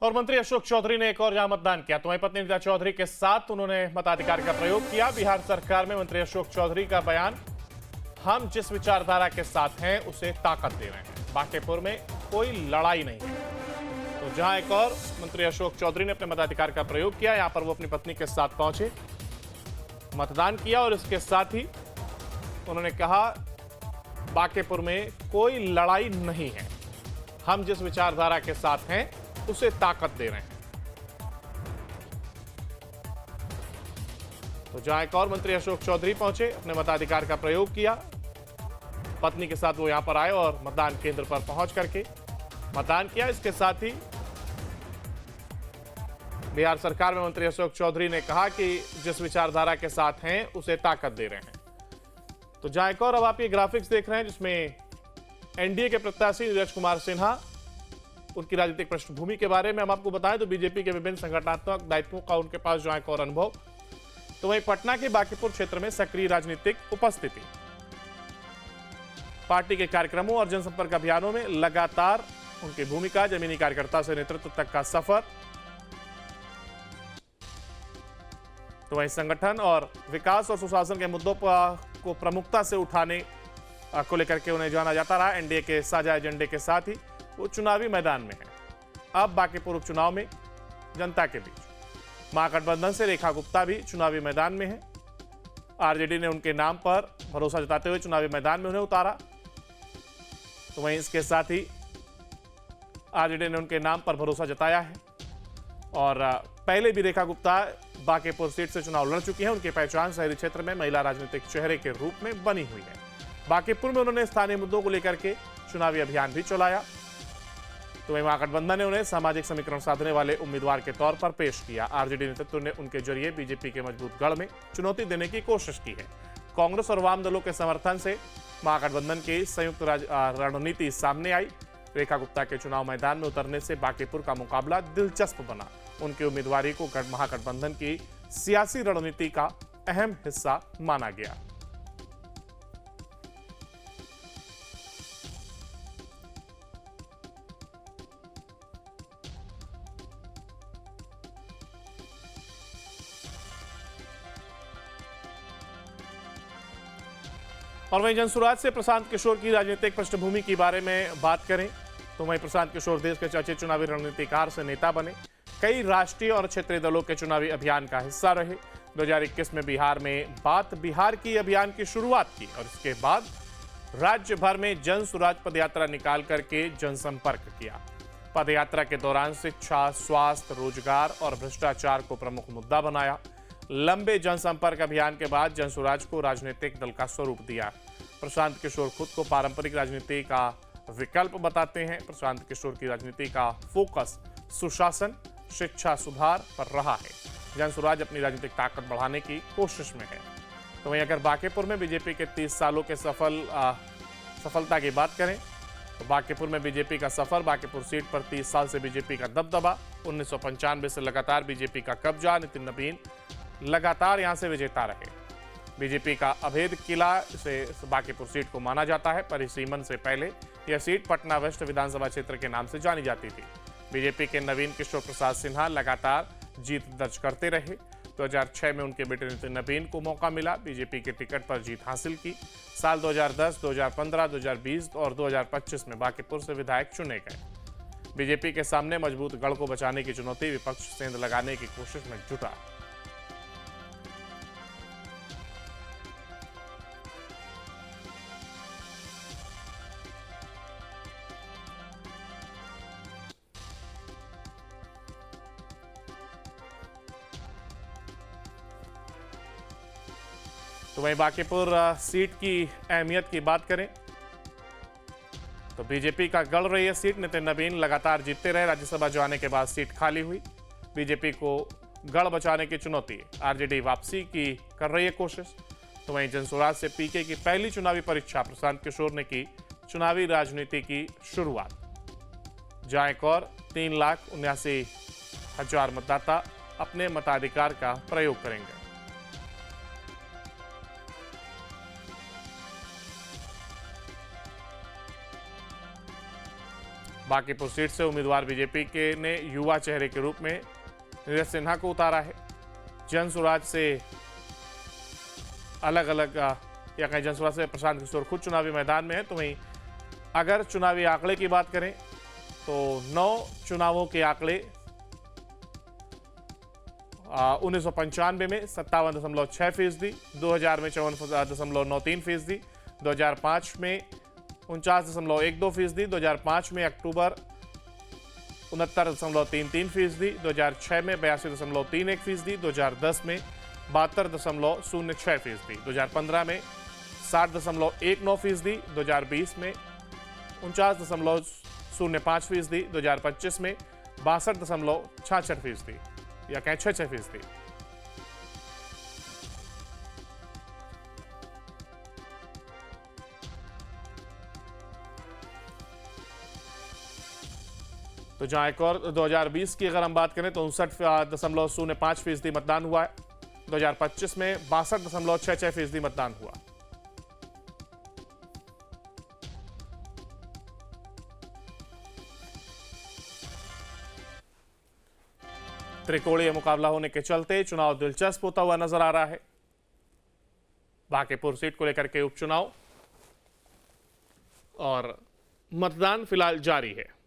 और मंत्री अशोक चौधरी ने एक और जहां मतदान किया तो वहीं पत्नी नीता चौधरी के साथ उन्होंने मताधिकार का प्रयोग किया। बिहार सरकार में मंत्री अशोक चौधरी का बयान, हम जिस विचारधारा के साथ हैं उसे ताकत दे रहे हैं, बांकेपुर में कोई लड़ाई नहीं है। तो जहां एक और मंत्री अशोक चौधरी ने अपने मताधिकार का प्रयोग किया, यहां पर वो अपनी पत्नी के साथ पहुंचे, मतदान किया और इसके साथ ही उन्होंने कहा बांकेपुर में कोई लड़ाई नहीं है, हम जिस विचारधारा के साथ हैं उसे ताकत दे रहे हैं। तो जहां एक और मंत्री अशोक चौधरी पहुंचे, अपने मताधिकार का प्रयोग किया, पत्नी के साथ वो यहां पर आए और मतदान केंद्र पर पहुंच करके मतदान किया। इसके साथ ही बिहार सरकार में मंत्री अशोक चौधरी ने कहा कि जिस विचारधारा के साथ हैं उसे ताकत दे रहे हैं। तो जहां एक और अब आप ये ग्राफिक्स देख रहे हैं जिसमें एनडीए के प्रत्याशी नीरज कुमार सिन्हा, उनकी राजनीतिक पृष्ठभूमि के बारे में हम आपको बताएं तो बीजेपी के विभिन्न संगठनात्मक दायित्वों का उनके पास जो एक और अनुभव। तो वहीं पटना के बांकीपुर क्षेत्र में सक्रिय राजनीतिक उपस्थिति, पार्टी के कार्यक्रमों और जनसंपर्क अभियानों में लगातार उनकी भूमिका, जमीनी कार्यकर्ता से नेतृत्व तक का सफर। तो वहीं संगठन और विकास और सुशासन के मुद्दों को प्रमुखता से उठाने को लेकर के उन्हें जाना जाता रहा। एनडीए के साझा एजेंडे के साथ ही वो चुनावी मैदान में है। अब बांकीपुर उपचुनाव में जनता के बीच महागठबंधन से रेखा गुप्ता भी चुनावी मैदान में है। आरजेडी ने उनके नाम पर भरोसा जताते हुए चुनावी मैदान में उन्हें उतारा। तो वहीं इसके साथ ही आरजेडी ने उनके नाम पर भरोसा जताया है और पहले भी रेखा गुप्ता बांकीपुर सीट से चुनाव लड़ चुकी हैं। उनकी पहचान शहरी क्षेत्र में महिला राजनीतिक चेहरे के रूप में बनी हुई है। बांकीपुर में उन्होंने स्थानीय मुद्दों को लेकर के चुनावी अभियान भी चलाया। तो वहीं महागठबंधन ने उन्हें सामाजिक समीकरण साधने वाले उम्मीदवार के तौर पर पेश किया। आरजेडी नेतृत्व ने उनके जरिए बीजेपी के मजबूत गढ़ में चुनौती देने की कोशिश की है। कांग्रेस और वाम दलों के समर्थन से महागठबंधन की संयुक्त रणनीति सामने आई। रेखा गुप्ता के चुनाव मैदान में उतरने से बांकीपुर का मुकाबला दिलचस्प बना। उनकी उम्मीदवारी को महागठबंधन की सियासी रणनीति का अहम हिस्सा माना गया। और वहीं जनसुराज से प्रशांत किशोर की राजनीतिक पृष्ठभूमि के बारे में बात करें तो वहीं प्रशांत किशोर देश के चर्चित चुनावी रणनीतिकार से नेता बने। कई राष्ट्रीय और क्षेत्रीय दलों के चुनावी अभियान का हिस्सा रहे। 2021 में बिहार में बात बिहार की अभियान की शुरुआत की और इसके बाद राज्य भर में जनसुराज पदयात्रा निकाल करके जनसंपर्क किया। पदयात्रा के दौरान शिक्षा, स्वास्थ्य, रोजगार और भ्रष्टाचार को प्रमुख मुद्दा बनाया। लंबे जनसंपर्क अभियान के बाद जनसुराज को राजनीतिक दल का स्वरूप दिया। प्रशांत किशोर खुद को पारंपरिक राजनीति का विकल्प बताते हैं। प्रशांत किशोर की राजनीति का फोकस सुशासन, शिक्षा सुधार पर रहा है। जनसुराज अपनी राजनीतिक ताकत बढ़ाने की कोशिश में है। तो वहीं अगर बांकीपुर में बीजेपी के 30 सालों के सफलता की बात करें तो बांकीपुर में बीजेपी का सफर, बांकीपुर सीट पर 30 साल से बीजेपी का दबदबा, 1995 से लगातार बीजेपी का कब्जा, नितिन नवीन लगातार यहां से विजेता रहे। बीजेपी का अभेद किला से बांकीपुर सीट को माना जाता है। परिसीमन से पहले यह सीट पटना वेस्ट विधानसभा क्षेत्र के नाम से जानी जाती थी। बीजेपी के नवीन किशोर प्रसाद सिन्हा लगातार जीत दर्ज करते रहे। 2006 में उनके बेटे नितिन नवीन को मौका मिला, बीजेपी के टिकट पर जीत हासिल की। साल 2010, 2015, 2020 और 2025 में बांकीपुर से विधायक चुने गए। बीजेपी के सामने मजबूत गढ़ को बचाने की चुनौती, विपक्ष सेंध लगाने की कोशिश में जुटा। तो वहीं बांकीपुर सीट की अहमियत की बात करें तो बीजेपी का गढ़ रही है सीट। नितिन नवीन लगातार जीतते रहे। राज्यसभा जाने के बाद सीट खाली हुई। बीजेपी को गढ़ बचाने की चुनौती, आरजेडी वापसी की कर रही है कोशिश। तो वहीं जनसुराज से पीके की पहली चुनावी परीक्षा, प्रशांत किशोर ने की चुनावी राजनीति की शुरुआत। जहां एक और 3,79,000 मतदाता अपने मताधिकार का प्रयोग करेंगे। बांकीपुर सीट से उम्मीदवार बीजेपी के ने युवा चेहरे के रूप में नीरज सिन्हा को उतारा है। जन स्वराज से अलग अलग या कहीं जन स्वराज से प्रशांत किशोर खुद चुनावी मैदान में है। तो वहीं अगर चुनावी आंकड़े की बात करें तो 9 चुनावों के आंकड़े 1995 में 57.6%, 2000 में 54.93%, 2005 में 49.12%, 2005 में अक्टूबर 69.33%, 2006 में 82.31%, 2010 में 72.06%, 2015 में 60.19%, 2020 में 49.05%, 2025 में 62.66% या कहें 66%। तो जहां एक और 2020 की अगर हम बात करें तो 59.05% मतदान हुआ है। 2025 में 62.66% मतदान हुआ। त्रिकोणीय मुकाबला होने के चलते चुनाव दिलचस्प होता हुआ नजर आ रहा है। बांकीपुर सीट को लेकर के उपचुनाव और मतदान फिलहाल जारी है।